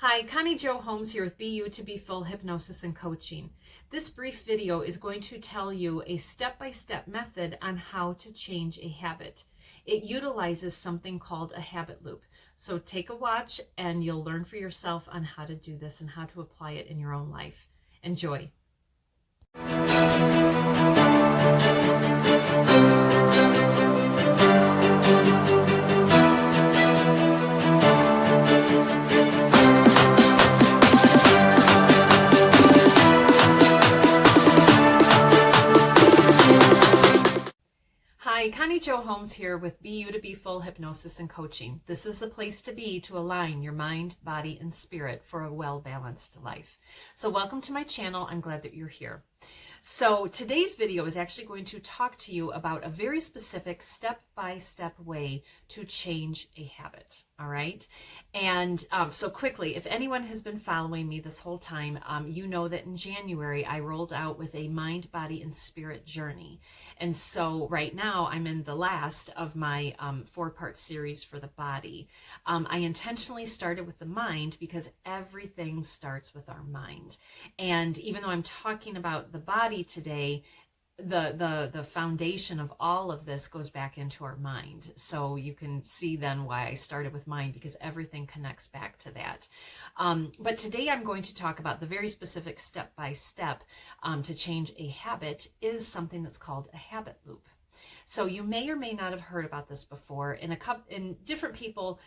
Hi, Connie Jo Holmes here with Be You to Be Full Hypnosis and Coaching. This brief video is going to tell you a step-by-step method on how to change a habit. It utilizes something called a habit loop. So take a watch and you'll learn for yourself on how to do this and how to apply it in your own life. Enjoy. Hi, Connie Jo Holmes here with Be You to Be Full Hypnosis and Coaching. This is the place to be to align your mind, body, and spirit for a well-balanced life. So welcome to my channel. I'm glad that you're here. So today's video is actually going to talk to you about a very specific step-by-step way to change a habit. All right. And so quickly, if anyone has been following me this whole time, you know that in January, I rolled out with a mind, body, and spirit journey. And so right now I'm in the last of my 4-part series for the body. I intentionally started with the mind because everything starts with our mind. And even though I'm talking about the body today, the foundation of all of this goes back into our mind. So you can see then why I started with mind, because everything connects back to that. But today I'm going to talk about the very specific step-by-step to change a habit is something that's called a habit loop. So you may or may not have heard about this before. And different people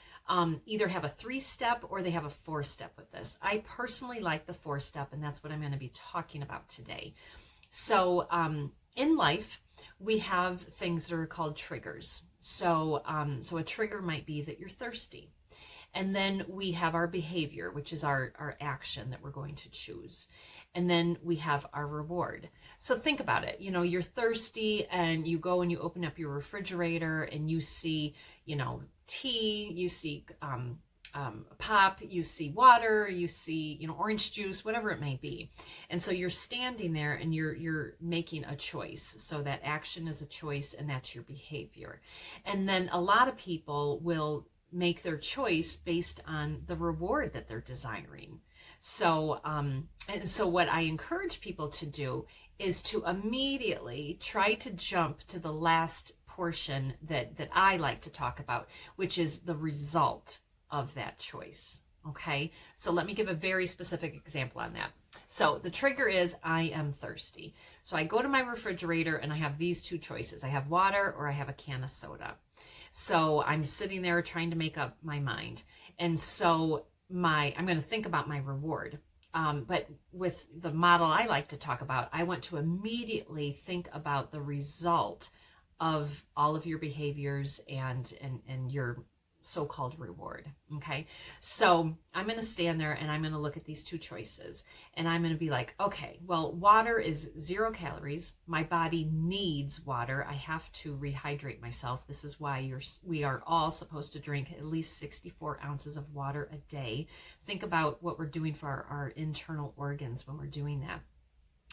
either have a 3-step or they have a 4-step with this. I personally like the 4-step, and that's what I'm going to be talking about today. So in life, we have things that are called triggers. So a trigger might be that you're thirsty. And then we have our behavior, which is our action that we're going to choose. And then we have our reward. So think about it. You know, you're thirsty and you go and you open up your refrigerator and you see, you know, tea, you see pop, you see water, you see, you know, orange juice, whatever it may be. And so you're standing there and you're making a choice. So that action is a choice, and that's your behavior. And then a lot of people will make their choice based on the reward that they're desiring. So, and so what I encourage people to do is to immediately try to jump to the last portion that I like to talk about, which is the result of that choice. Okay, so let me give a very specific example on that. So the trigger is I am thirsty. So I go to my refrigerator and I have these 2 choices. I have water or I have a can of soda. So I'm sitting there trying to make up my mind. And so I'm going to think about my reward. But with the model I like to talk about, I want to immediately think about the result of all of your behaviors and your so-called reward. Okay, so I'm going to stand there and I'm going to look at these 2 choices, and I'm going to be like, okay, well, water is 0 calories. My body needs water. I have to rehydrate myself. This is why we are all supposed to drink at least 64 ounces of water a day. Think about what we're doing for our internal organs when we're doing that.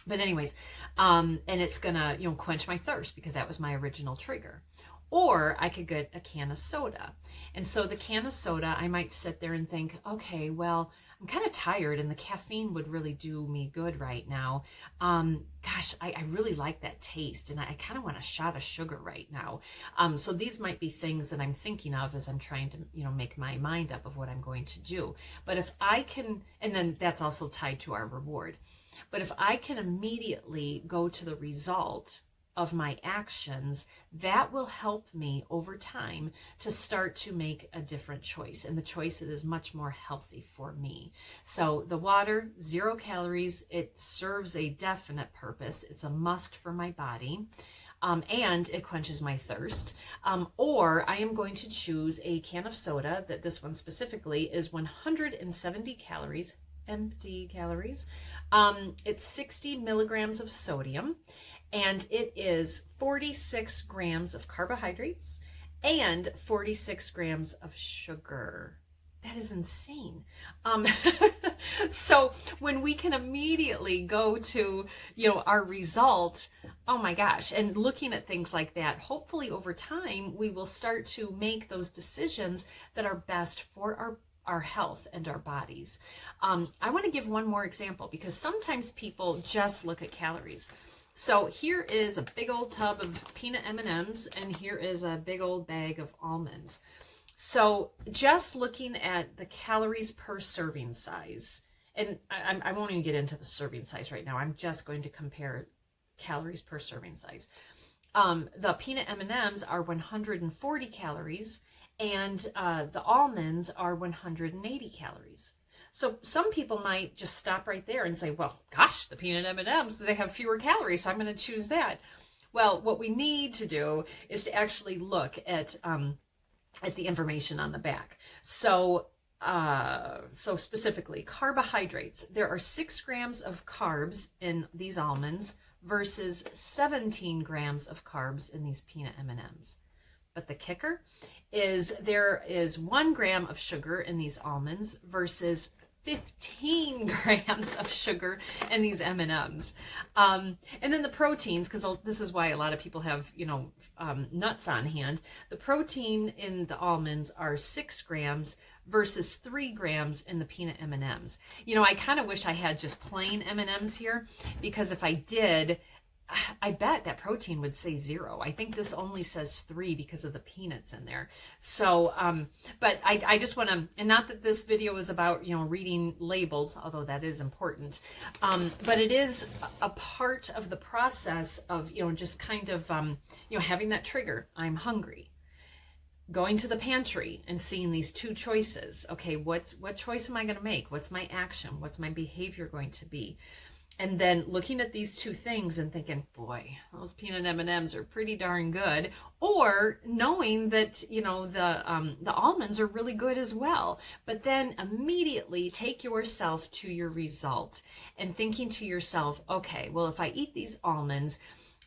But anyways, and it's gonna, you know, quench my thirst because that was my original trigger. Or I could get a can of soda. And so the can of soda, I might sit there and think, okay, well, I'm kind of tired and the caffeine would really do me good right now. Gosh, I really like that taste, and I kind of want a shot of sugar right now. So these might be things that I'm thinking of as I'm trying to, you know, make my mind up of what I'm going to do. But if I can, and then that's also tied to our reward. But if I can immediately go to the result of my actions, that will help me over time to start to make a different choice, and the choice that is much more healthy for me. So the water, 0 calories, it serves a definite purpose. It's a must for my body. And it quenches my thirst. Or I am going to choose a can of soda, that this one specifically is 170 calories, empty calories. It's 60 milligrams of sodium, and it is 46 grams of carbohydrates and 46 grams of sugar. That is insane. So when we can immediately go to, you know, our result, oh my gosh, and looking at things like that, hopefully over time, we will start to make those decisions that are best for our health and our bodies. I want to give one more example because sometimes people just look at calories. So here is a big old tub of peanut M&Ms, and here is a big old bag of almonds. So just looking at the calories per serving size, and I won't even get into the serving size right now. I'm just going to compare calories per serving size. The peanut M&Ms are 140 calories, and the almonds are 180 calories. So some people might just stop right there and say, well, gosh, the peanut M&Ms, they have fewer calories, so I'm going to choose that. Well, what we need to do is to actually look at the information on the back. So specifically, carbohydrates. There are 6 grams of carbs in these almonds versus 17 grams of carbs in these peanut M&Ms. But the kicker is there is 1 gram of sugar in these almonds versus 15 grams of sugar in these M&Ms. And then the proteins, because this is why a lot of people have, nuts on hand. The protein in the almonds are 6 grams versus 3 grams in the peanut M&Ms. I kind of wish I had just plain M&Ms here, because if I did, I bet that protein would say 0. I think this only says 3 because of the peanuts in there. So, but I just want to, and not that this video is about, reading labels, although that is important. But it is a part of the process of, just kind of, having that trigger. I'm hungry. Going to the pantry and seeing these 2 choices. Okay, what choice am I going to make? What's my action? What's my behavior going to be? And then looking at these 2 things and thinking, boy, those peanut M&Ms are pretty darn good. Or knowing that, the almonds are really good as well. But then immediately take yourself to your result and thinking to yourself, okay, well, if I eat these almonds,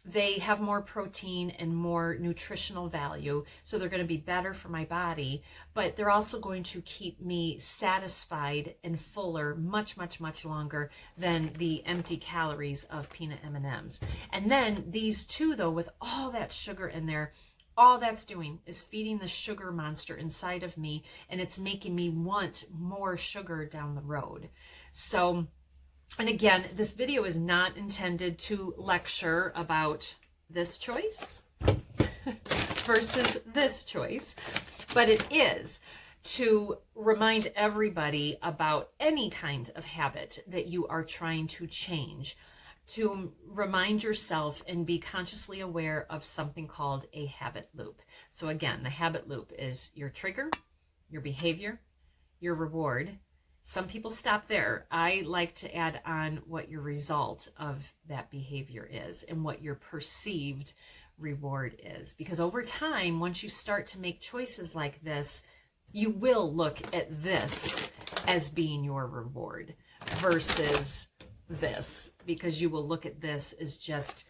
they have more protein and more nutritional value, so they're going to be better for my body, but they're also going to keep me satisfied and fuller much, much, much longer than the empty calories of peanut M&Ms. And then these 2, though, with all that sugar in there, all that's doing is feeding the sugar monster inside of me, and it's making me want more sugar down the road. So, and again, this video is not intended to lecture about this choice versus this choice, but it is to remind everybody about any kind of habit that you are trying to change, to remind yourself and be consciously aware of something called a habit loop. So again, the habit loop is your trigger, your behavior, your reward. Some people stop there. I like to add on what your result of that behavior is and what your perceived reward is. Because over time, once you start to make choices like this, you will look at this as being your reward versus this, because you will look at this as just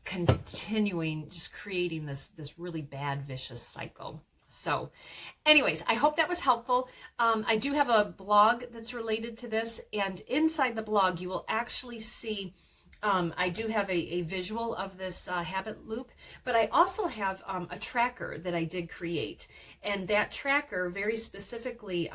continuing, just creating this really bad, vicious cycle. So anyways, I hope that was helpful. I do have a blog that's related to this, and inside the blog you will actually see I do have a visual of this habit loop, but I also have a tracker that I did create, and that tracker very specifically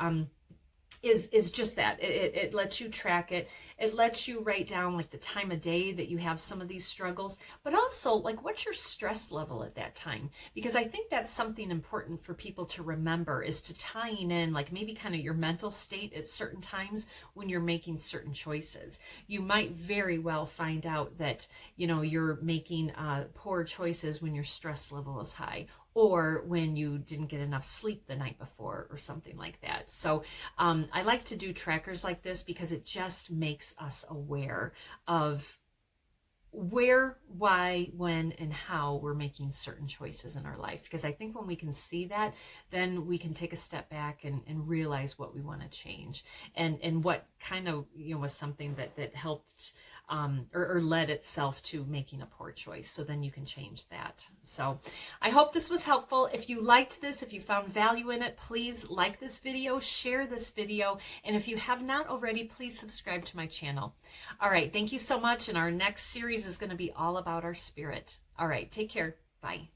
is just that. It lets you track it. It lets you write down like the time of day that you have some of these struggles, but also like what's your stress level at that time? Because I think that's something important for people to remember, is to tying in like maybe kind of your mental state at certain times when you're making certain choices. You might very well find out that, you're making poor choices when your stress level is high, or when you didn't get enough sleep the night before or something like that. So I like to do trackers like this because it just makes us aware of where, why, when, and how we're making certain choices in our life. Because I think when we can see that, then we can take a step back and realize what we want to change, and what kind of was something that helped or led itself to making a poor choice. So then you can change that. So I hope this was helpful. If you liked this, if you found value in it, please like this video, share this video, and if you have not already, please subscribe to my channel. All right, thank you so much, and our next series is going to be all about our spirit. All right, take care. Bye.